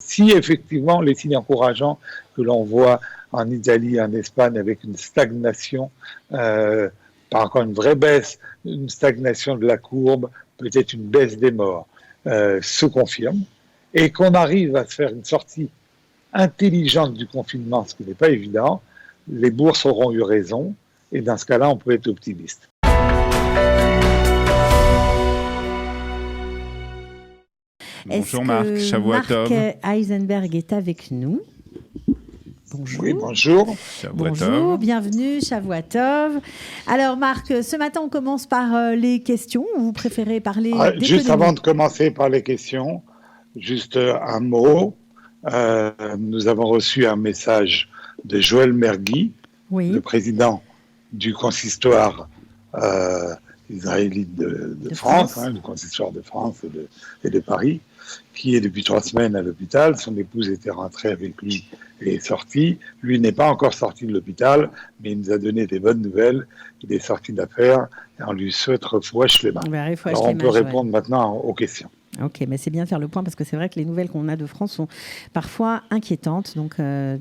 Si effectivement les signes encourageants que l'on voit en Italie, en Espagne, avec une stagnation, pas encore une vraie baisse, une stagnation de la courbe, peut-être une baisse des morts, se confirment, et qu'on arrive à se faire une sortie intelligente du confinement, ce qui n'est pas évident, les bourses auront eu raison, et dans ce cas-là, on peut être optimiste. Bonjour Marc Shavuot-tov. Marc Eisenberg est avec nous. Bonjour. Oui, bonjour. Bonjour, bienvenue, Shavuot-tov. Alors Marc, ce matin on commence par les questions. Vous préférez parler d'économie? Juste avant de commencer par les questions, juste un mot. Nous avons reçu un message de Joël Mergui, le président du consistoire israélite de France, le consistoire de France et de Paris, qui est depuis 3 semaines à l'hôpital. Son épouse était rentrée avec lui et est sortie. Lui n'est pas encore sorti de l'hôpital, mais il nous a donné des bonnes nouvelles. Il est sorti d'affaires et on lui souhaite refouach les mains. Alors on peut répondre maintenant aux questions. Ok, mais c'est bien de faire le point parce que c'est vrai que les nouvelles qu'on a de France sont parfois inquiétantes. Donc,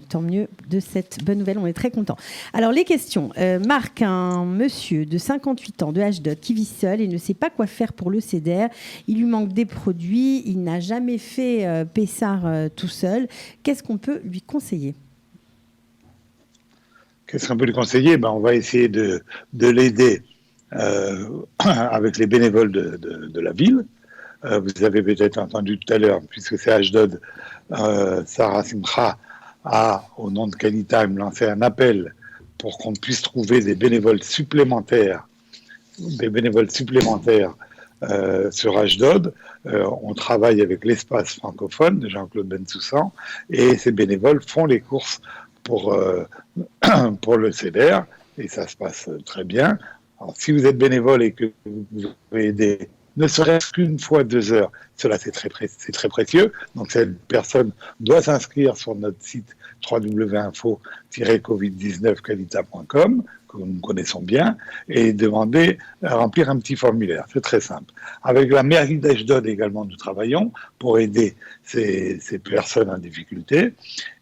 tant mieux de cette bonne nouvelle. On est très contents. Alors, les questions. Marc, un monsieur de 58 ans de Ashdod qui vit seul et ne sait pas quoi faire pour le CEDER. Il lui manque des produits. Il n'a jamais fait Pessar tout seul. Qu'est-ce qu'on peut lui conseiller? Qu'est-ce qu'on peut lui conseiller? On va essayer de l'aider avec les bénévoles de la ville. Vous avez peut-être entendu tout à l'heure, puisque c'est Ashdod, Sarah Simcha a, au nom de Canitime, lancé un appel pour qu'on puisse trouver des bénévoles supplémentaires sur Ashdod. On travaille avec l'espace francophone de Jean-Claude Bensoussan, et ces bénévoles font les courses pour le CEDER, et ça se passe très bien. Alors, si vous êtes bénévole et que vous pouvez aider, ne serait-ce qu'une fois 2 heures, cela c'est très précieux. Donc cette personne doit s'inscrire sur notre site www.info-covid19calita.com, que nous connaissons bien, et demander à remplir un petit formulaire. C'est très simple. Avec la mairie d'Ashdod également, nous travaillons pour aider ces personnes en difficulté.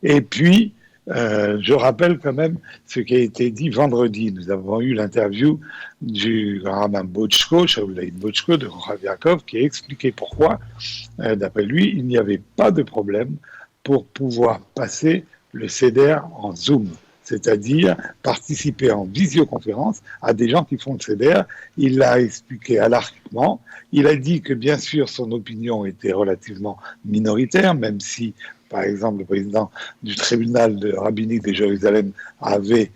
Et puis, je rappelle quand même ce qui a été dit vendredi. Nous avons eu l'interview du rabbin Botchko, Shaul Botchko de Rav Yaakov, qui a expliqué pourquoi, d'après lui, il n'y avait pas de problème pour pouvoir passer le CEDER en Zoom, c'est-à-dire participer en visioconférence à des gens qui font le CEDER. Il l'a expliqué alarmiquement. Il a dit que, bien sûr, son opinion était relativement minoritaire, même si, par exemple, le président du tribunal rabbinique de Jérusalem avait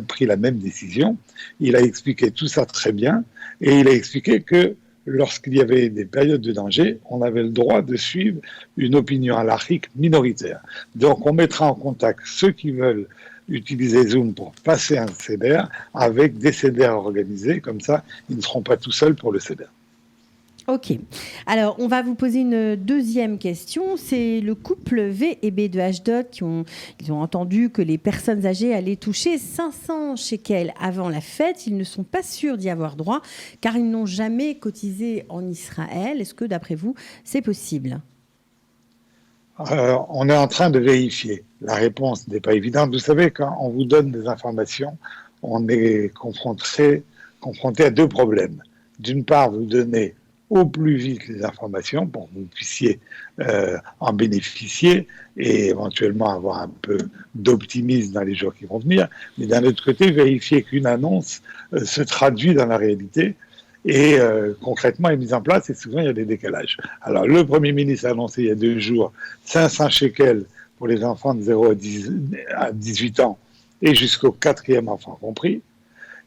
pris la même décision. Il a expliqué tout ça très bien, et il a expliqué que lorsqu'il y avait des périodes de danger, on avait le droit de suivre une opinion halachique minoritaire. Donc on mettra en contact ceux qui veulent utiliser Zoom pour passer un CEDER avec des CEDER organisés, comme ça ils ne seront pas tout seuls pour le CEDER. Ok. Alors, on va vous poser une deuxième question. C'est le couple V et B de Ashdod ils ont entendu que les personnes âgées allaient toucher 500 shekels avant la fête. Ils ne sont pas sûrs d'y avoir droit car ils n'ont jamais cotisé en Israël. Est-ce que, d'après vous, c'est possible? On est en train de vérifier. La réponse n'est pas évidente. Vous savez, quand on vous donne des informations, on est confronté à 2 problèmes. D'une part, vous donnez au plus vite les informations pour que vous puissiez en bénéficier et éventuellement avoir un peu d'optimisme dans les jours qui vont venir. Mais d'un autre côté, vérifier qu'une annonce se traduit dans la réalité et concrètement est mise en place, et souvent il y a des décalages. Alors le Premier ministre a annoncé il y a 2 jours 500 shekels pour les enfants de 0 à 18 ans et jusqu'au 4e enfant compris.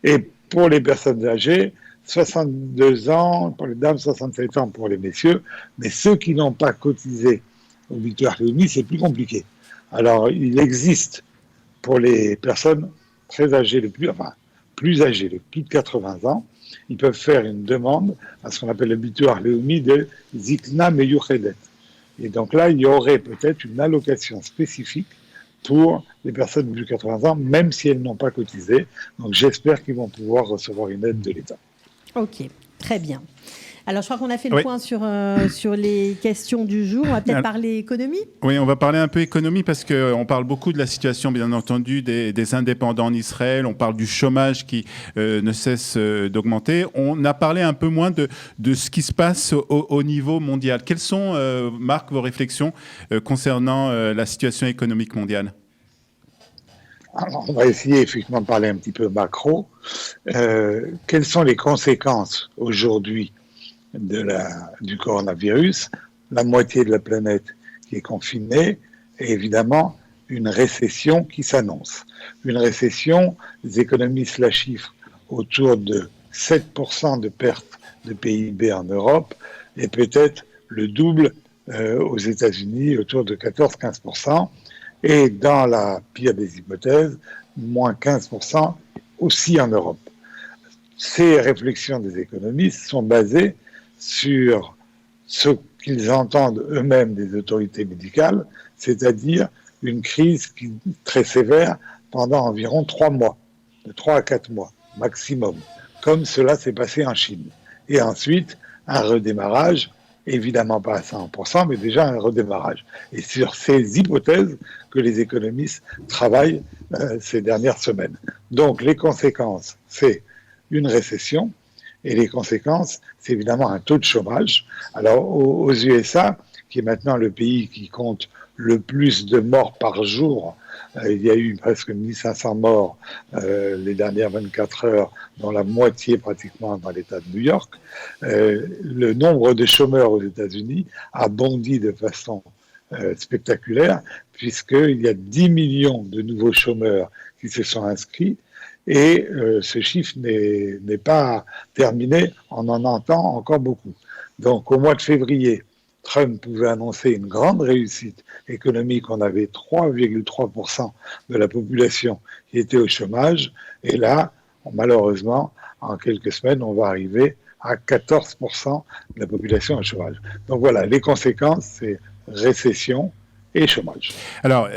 Et pour les personnes âgées, 62 ans pour les dames, 67 ans pour les messieurs, mais ceux qui n'ont pas cotisé au Bitur Leumi, c'est plus compliqué. Alors, il existe pour les personnes très âgées, plus âgées, de plus de 80 ans, ils peuvent faire une demande à ce qu'on appelle le Bitur Leumi de Zikna Meyuchedet. Et donc là, il y aurait peut-être une allocation spécifique pour les personnes de plus de 80 ans, même si elles n'ont pas cotisé. Donc j'espère qu'ils vont pouvoir recevoir une aide de l'État. Ok, très bien. Alors, je crois qu'on a fait le point sur les questions du jour. On va peut-être parler économie. Oui, on va parler un peu économie parce qu'on parle beaucoup de la situation, bien entendu, des indépendants en Israël. On parle du chômage qui ne cesse d'augmenter. On a parlé un peu moins de ce qui se passe au niveau mondial. Quelles sont, Marc, vos réflexions concernant la situation économique mondiale ? Alors, on va essayer effectivement de parler un petit peu macro. Quelles sont les conséquences aujourd'hui du coronavirus? La moitié de la planète qui est confinée et évidemment une récession qui s'annonce. Une récession, les économistes la chiffrent autour de 7% de perte de PIB en Europe et peut-être le double aux États-Unis, autour de 14-15%. Et dans la pire des hypothèses, moins 15% aussi en Europe. Ces réflexions des économistes sont basées sur ce qu'ils entendent eux-mêmes des autorités médicales, c'est-à-dire une crise très sévère pendant environ 3 mois, de 3 à 4 mois maximum, comme cela s'est passé en Chine. Et ensuite, un redémarrage, évidemment pas à 100%, mais déjà un redémarrage. Et sur ces hypothèses que les économistes travaillent ces dernières semaines. Donc les conséquences, c'est une récession, et les conséquences, c'est évidemment un taux de chômage. Alors aux USA, qui est maintenant le pays qui compte le plus de morts par jour, il y a eu presque 1500 morts les dernières 24 heures, dont la moitié pratiquement dans l'État de New York. Le nombre de chômeurs aux États-Unis a bondi de façon spectaculaire, puisqu'il y a 10 millions de nouveaux chômeurs qui se sont inscrits, et ce chiffre n'est pas terminé, on en entend encore beaucoup. Donc au mois de février, Trump pouvait annoncer une grande réussite économique. On avait 3,3% de la population qui était au chômage. Et là, malheureusement, en quelques semaines, on va arriver à 14% de la population au chômage. Donc voilà, les conséquences, c'est récession et chômage. Alors,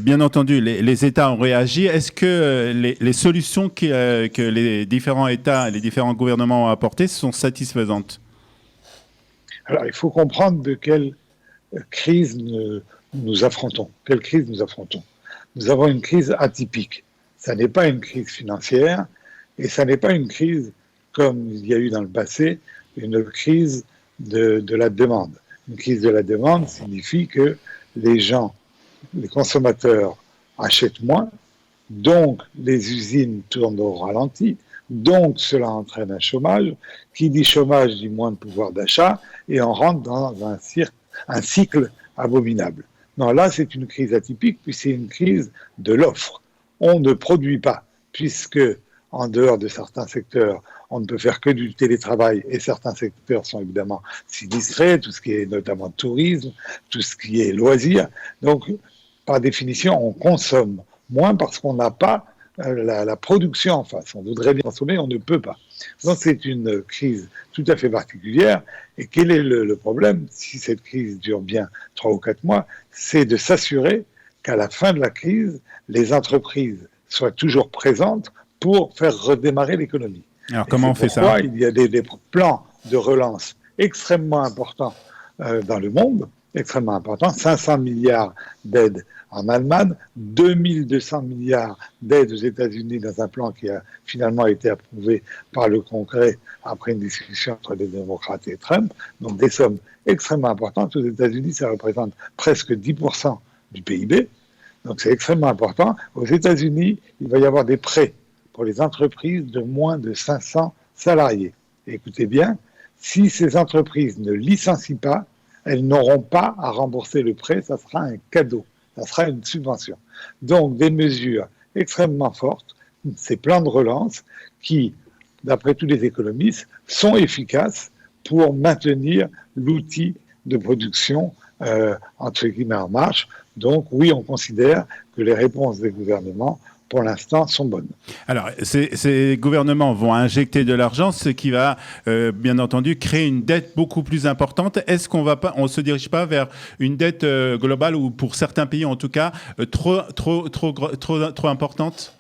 bien entendu, les États ont réagi. Est-ce que les solutions que les différents États, les différents gouvernements ont apportées sont satisfaisantes ? Alors, il faut comprendre de quelle crise nous affrontons. Quelle crise nous affrontons? Nous avons une crise atypique. Ça n'est pas une crise financière et ça n'est pas une crise comme il y a eu dans le passé, une crise de la demande. Une crise de la demande signifie que les gens, les consommateurs achètent moins, donc les usines tournent au ralenti, donc cela entraîne un chômage. Qui dit chômage dit moins de pouvoir d'achat et on rentre dans un cycle abominable. Non, là c'est une crise atypique puis c'est une crise de l'offre. On ne produit pas puisque en dehors de certains secteurs, on ne peut faire que du télétravail et certains secteurs sont évidemment sinistrés, tout ce qui est notamment tourisme, tout ce qui est loisirs. Donc, par définition, on consomme moins parce qu'on n'a pas la production en face. On voudrait bien consommer, on ne peut pas. Donc, c'est une crise tout à fait particulière. Et quel est le problème, si cette crise dure bien 3 ou 4 mois, c'est de s'assurer qu'à la fin de la crise, les entreprises soient toujours présentes pour faire redémarrer l'économie. Alors, comment on fait ça? Il y a des plans de relance extrêmement importants dans le monde, extrêmement importants, 500 milliards d'aides en Allemagne, 2200 milliards d'aides aux États-Unis dans un plan qui a finalement été approuvé par le Congrès après une discussion entre les démocrates et Trump. Donc des sommes extrêmement importantes. Aux États-Unis, ça représente presque 10% du PIB. Donc c'est extrêmement important. Aux États-Unis, il va y avoir des prêts pour les entreprises de moins de 500 salariés. Et écoutez bien, si ces entreprises ne licencient pas, elles n'auront pas à rembourser le prêt, ça sera un cadeau, ça sera une subvention. Donc des mesures extrêmement fortes, ces plans de relance qui, d'après tous les économistes, sont efficaces pour maintenir l'outil de production entre guillemets en marche. Donc oui, on considère que les réponses des gouvernements pour l'instant, sont bonnes. Alors, ces gouvernements vont injecter de l'argent, ce qui va, bien entendu, créer une dette beaucoup plus importante. Est-ce qu'on ne se dirige pas vers une dette globale ou, pour certains pays, en tout cas, trop importante?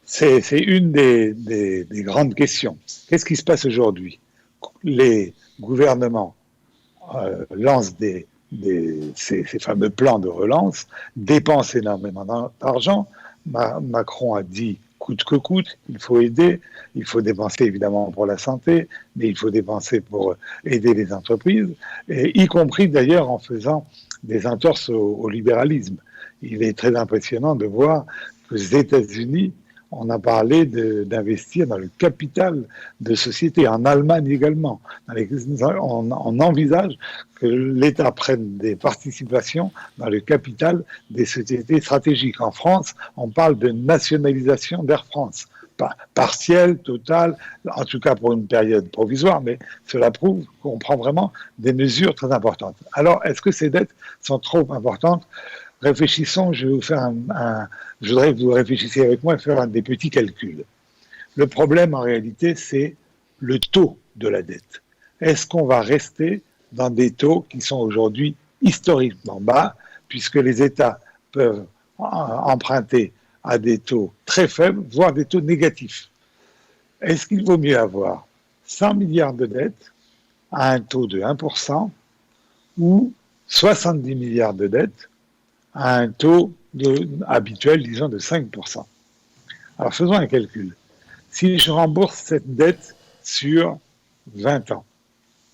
C'est une des grandes questions. Qu'est-ce qui se passe aujourd'hui? les gouvernements lancent ces fameux plans de relance, dépensent énormément d'argent. Macron a dit coûte que coûte, il faut aider, il faut dépenser évidemment pour la santé, mais il faut dépenser pour aider les entreprises, et y compris d'ailleurs en faisant des entorses au libéralisme. Il est très impressionnant de voir que les États-Unis, on a parlé d'investir dans le capital de sociétés, en Allemagne également. On envisage que l'État prenne des participations dans le capital des sociétés stratégiques. En France, on parle de nationalisation d'Air France, partielle, totale, en tout cas pour une période provisoire, mais cela prouve qu'on prend vraiment des mesures très importantes. Alors, est-ce que ces dettes sont trop importantes ? Réfléchissons, je voudrais que vous réfléchissiez avec moi et faire des petits calculs. Le problème, en réalité, c'est le taux de la dette. Est-ce qu'on va rester dans des taux qui sont aujourd'hui historiquement bas, puisque les États peuvent emprunter à des taux très faibles, voire des taux négatifs? Est-ce qu'il vaut mieux avoir 100 milliards de dettes à un taux de 1% ou 70 milliards de dettes à un taux habituel, disons, de 5%. Alors faisons un calcul. Si je rembourse cette dette sur 20 ans,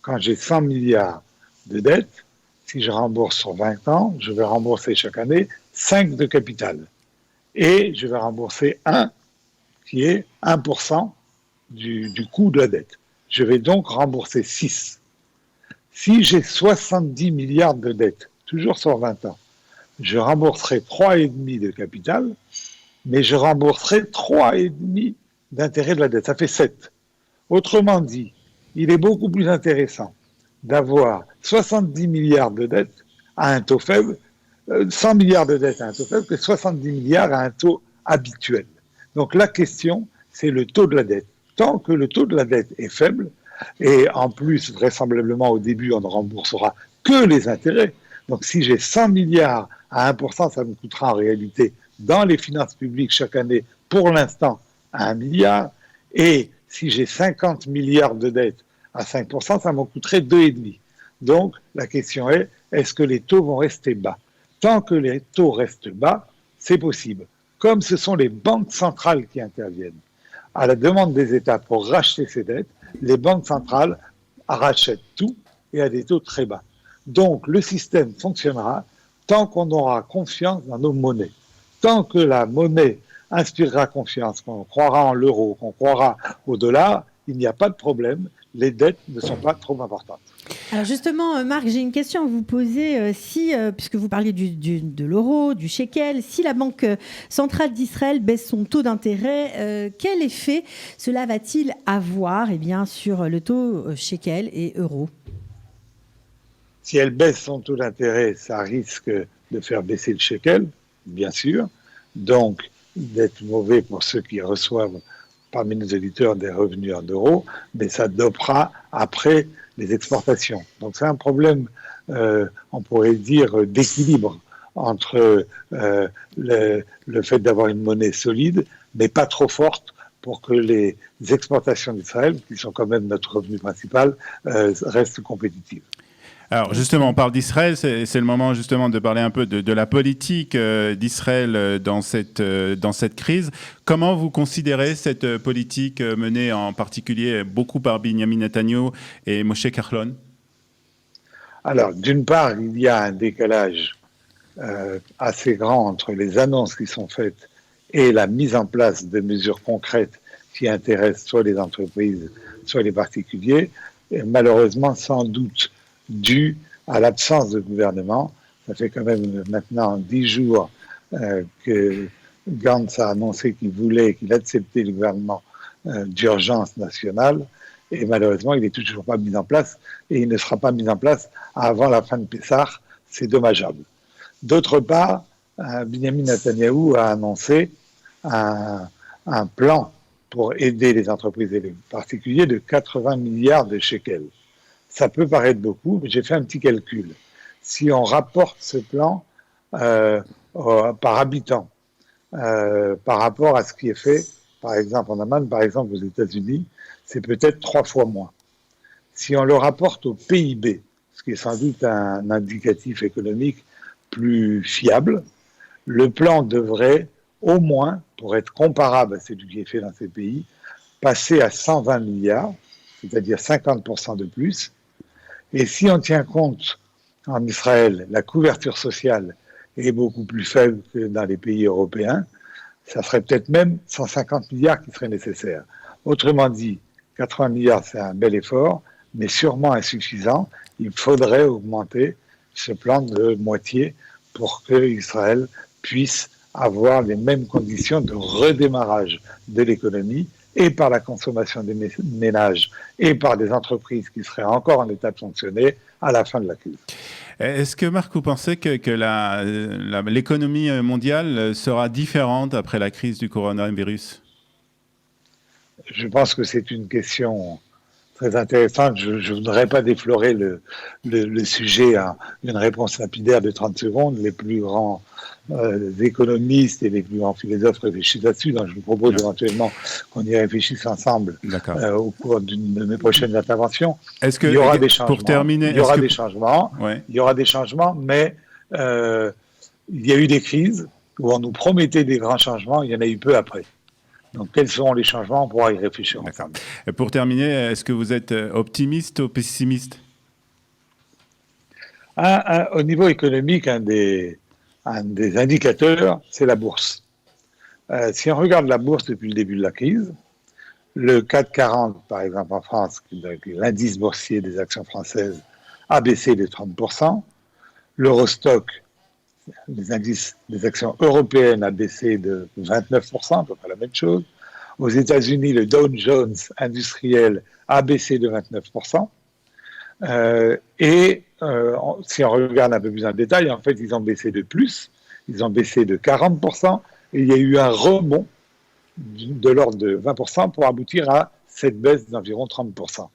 quand j'ai 100 milliards de dettes, si je rembourse sur 20 ans, je vais rembourser chaque année 5 de capital. Et je vais rembourser 1 qui est 1% du coût de la dette. Je vais donc rembourser 6. Si j'ai 70 milliards de dettes, toujours sur 20 ans, je rembourserai 3,5 de capital, mais je rembourserai 3,5 d'intérêt de la dette. Ça fait 7. Autrement dit, il est beaucoup plus intéressant d'avoir 70 milliards de dettes à un taux faible, 100 milliards de dettes à un taux faible, que 70 milliards à un taux habituel. Donc la question, c'est le taux de la dette. Tant que le taux de la dette est faible, et en plus, vraisemblablement, au début, on ne remboursera que les intérêts. Donc si j'ai 100 milliards à 1%, ça me coûtera en réalité dans les finances publiques chaque année, pour l'instant, à 1 milliard. Et si j'ai 50 milliards de dettes à 5%, ça me coûterait 2,5. Donc la question est, est-ce que les taux vont rester bas? Tant que les taux restent bas, c'est possible. Comme ce sont les banques centrales qui interviennent à la demande des États pour racheter ces dettes, les banques centrales rachètent tout et à des taux très bas. Donc le système fonctionnera tant qu'on aura confiance dans nos monnaies. Tant que la monnaie inspirera confiance, qu'on croira en l'euro, qu'on croira au dollar, il n'y a pas de problème, les dettes ne sont pas trop importantes. Alors justement, Marc, j'ai une question à vous poser. Puisque vous parliez de l'euro, du shekel, si la Banque centrale d'Israël baisse son taux d'intérêt, quel effet cela va-t-il avoir sur le taux shekel et euro? Si elle baisse son taux d'intérêt, ça risque de faire baisser le shekel, bien sûr, donc d'être mauvais pour ceux qui reçoivent parmi nos éditeurs des revenus en euros, mais ça dopera après les exportations. Donc c'est un problème, on pourrait dire, d'équilibre entre le fait d'avoir une monnaie solide, mais pas trop forte pour que les exportations d'Israël, qui sont quand même notre revenu principal, restent compétitives. Alors justement, on parle d'Israël, c'est le moment justement de parler un peu de la politique d'Israël dans cette crise. Comment vous considérez cette politique menée en particulier beaucoup par Benjamin Netanyahu et Moshe Kahlon? Alors, d'une part, il y a un décalage assez grand entre les annonces qui sont faites et la mise en place de mesures concrètes qui intéressent soit les entreprises, soit les particuliers, et malheureusement sans doute dû à l'absence de gouvernement. Ça fait quand même maintenant 10 jours que Gantz a annoncé qu'il acceptait le gouvernement d'urgence nationale, et malheureusement il n'est toujours pas mis en place, et il ne sera pas mis en place avant la fin de Pessah. C'est dommageable. D'autre part, Benjamin Netanyahu a annoncé un plan pour aider les entreprises et les particuliers de 80 milliards de shekels. Ça peut paraître beaucoup, mais j'ai fait un petit calcul. Si on rapporte ce plan par habitant, par rapport à ce qui est fait, par exemple en Allemagne, par exemple aux États-Unis, c'est peut-être 3 fois moins. si on le rapporte au PIB, ce qui est sans doute un indicatif économique plus fiable, le plan devrait, au moins, pour être comparable à celui qui est fait dans ces pays, passer à 120 milliards, c'est-à-dire 50% de plus. Et si on tient compte en Israël, la couverture sociale est beaucoup plus faible que dans les pays européens, ça serait peut-être même 150 milliards qui seraient nécessaires. Autrement dit, 80 milliards, c'est un bel effort, mais sûrement insuffisant. Il faudrait augmenter ce plan de moitié pour que Israël puisse avoir les mêmes conditions de redémarrage de l'économie et par la consommation des ménages et par des entreprises qui seraient encore en état de fonctionner à la fin de la crise. Est-ce que, Marc, vous pensez que l'économie mondiale sera différente après la crise du coronavirus? Je pense que c'est une question très intéressante. Je ne voudrais pas déflorer le sujet à une réponse lapidaire de 30 secondes. Les plus grands économistes et les plus grands philosophes réfléchissent là-dessus. Donc je vous propose éventuellement qu'on y réfléchisse ensemble au cours d'une de mes prochaines interventions. Est-ce que, il y aura des changements. Pour terminer, il y aura des changements. Ouais. Il y aura des changements, mais il y a eu des crises où on nous promettait des grands changements. Il y en a eu peu après. Donc, quels seront les changements? On pourra y réfléchir ensemble. Pour terminer, est-ce que vous êtes optimiste ou pessimiste? Au niveau économique, un des indicateurs, c'est la bourse. Si on regarde la bourse depuis le début de la crise, le CAC 40, par exemple en France, l'indice boursier des actions françaises, a baissé de 30%. L'Eurostock, les indices des actions européennes, a baissé de 29%, à peu près la même chose. Aux États-Unis, le Dow Jones industriel a baissé de 29%. Si on regarde un peu plus en détail, en fait, ils ont baissé de plus. Ils ont baissé de 40%. Et il y a eu un rebond de l'ordre de 20% pour aboutir à cette baisse d'environ 30%,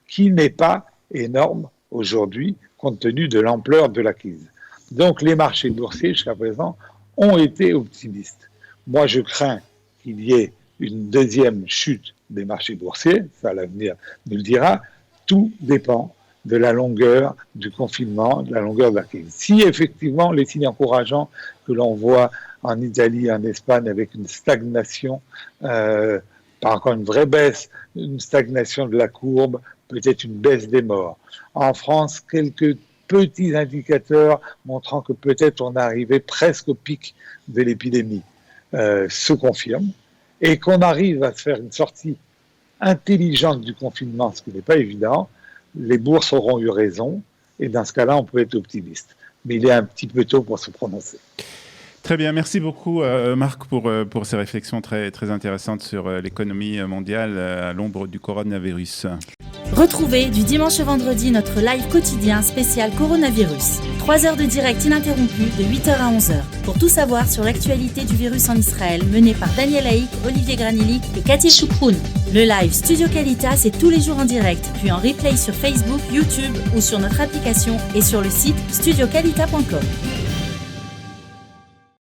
qui n'est pas énorme aujourd'hui, compte tenu de l'ampleur de la crise. Donc, les marchés boursiers, jusqu'à présent, ont été optimistes. Moi, je crains qu'il y ait une deuxième chute des marchés boursiers. Ça, l'avenir nous le dira. Tout dépend de la longueur du confinement, de la longueur de la crise. Si, effectivement, les signes encourageants que l'on voit en Italie, en Espagne, avec une stagnation, pas encore une vraie baisse, une stagnation de la courbe, peut-être une baisse des morts. En France, quelques petits indicateurs montrant que peut-être on est arrivé presque au pic de l'épidémie se confirment, et qu'on arrive à se faire une sortie intelligente du confinement, ce qui n'est pas évident. Les bourses auront eu raison, et dans ce cas-là, on peut être optimiste. Mais il est un petit peu tôt pour se prononcer. Très bien, merci beaucoup Marc pour ces réflexions très, très intéressantes sur l'économie mondiale à l'ombre du coronavirus. Retrouvez du dimanche au vendredi notre live quotidien spécial coronavirus. 3 heures de direct ininterrompu de 8h à 11h. Pour tout savoir sur l'actualité du virus en Israël, mené par Daniel Haïk, Olivier Granillic et Cathy Choucroun. Le live Studio Qualitas, c'est tous les jours en direct, puis en replay sur Facebook, YouTube ou sur notre application et sur le site studioqualita.com.